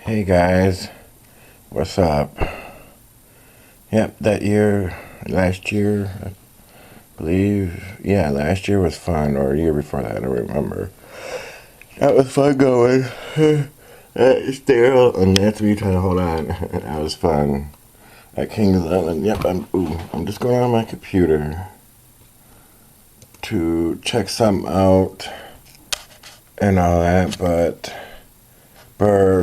Hey guys, what's up? Yep, last year, I believe, yeah, last year was fun, or a year before that, I don't remember. That was fun going. Sterile, and that's me trying to hold on. That was fun. At Kings Island, yep, I'm just going on my computer to check something out and all that, but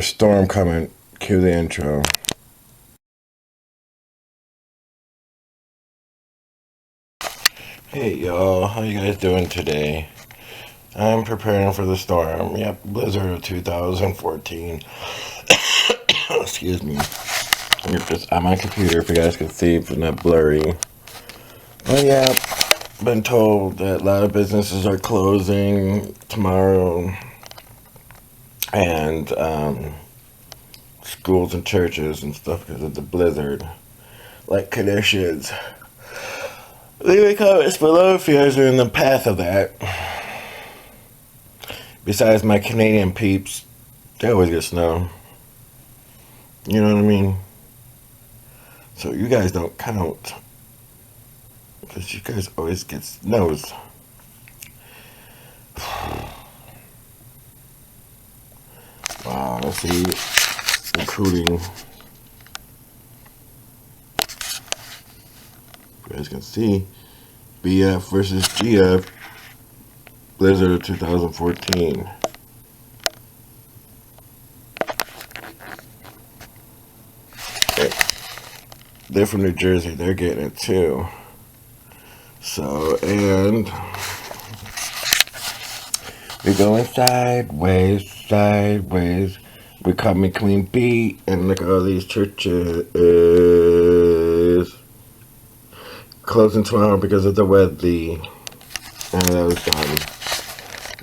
storm coming, cue the intro. Hey y'all, how you guys doing today? I'm preparing for the storm. Yep, blizzard of 2014. Excuse me. Yep, just on my computer if you guys can see if it's not blurry. But yeah, been told that a lot of businesses are closing tomorrow, and schools and churches and stuff because of the blizzard like conditions. Leave comments below if you guys are in the path of that. Besides my Canadian peeps, they always get snow. You know what I mean? So you guys don't count. Because you guys always get snows. Wow, let's see. Including, you guys can see, BF versus GF, blizzard of 2014. They're from New Jersey, they're getting it too. So, and we're going sideways, sideways. We call me Queen Bee, and look at all these churches closing tomorrow because of the weather. And that was dumb.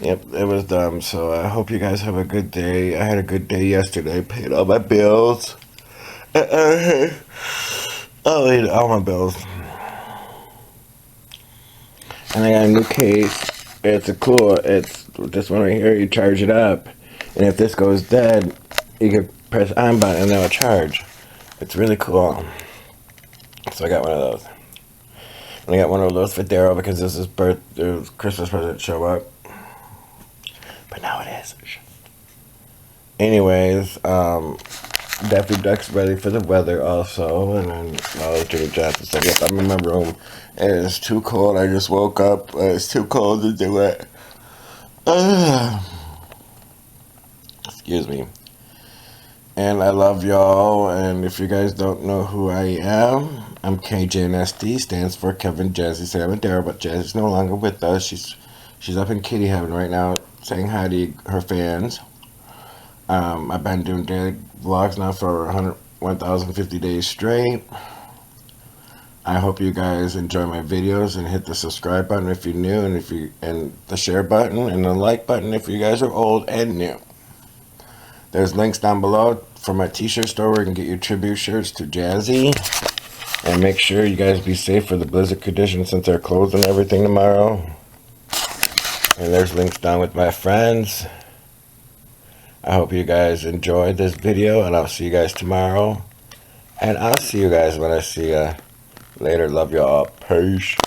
Yep, it was dumb. So I hope you guys have a good day. I had a good day yesterday. Paid all my bills. I paid all my bills. And I got a new case. It's this one right here. You charge it up, and if this goes dead, you can press on button and it'll charge. It's really cool. So I got one of those. And I got one of those for Daryl because this is Christmas present show up. But now it is. Anyways, Daffy Duck's ready for the weather also, and then Jimmy Johnson said, "Yep, I'm in my room. It is too cold. I just woke up. It's too cold to do it." Excuse me. And I love y'all. And if you guys don't know who I am, I'm KJNSD. Stands for Kevin, Jazzy, Sam, and Daryl. But Jazzy's no longer with us. She's up in kitty heaven right now, saying hi to her fans. I've been doing daily vlogs now for 1,050 days straight. I hope you guys enjoy my videos and hit the subscribe button if you're new, and the share button and the like button if you guys are old and new. There's links down below for my t-shirt store where you can get your tribute shirts to Jazzy. And make sure you guys be safe for the blizzard conditions since they're closing everything tomorrow. And there's links down with my friends. I hope you guys enjoyed this video, and I'll see you guys tomorrow. And I'll see you guys when I see you later. Love y'all. Peace.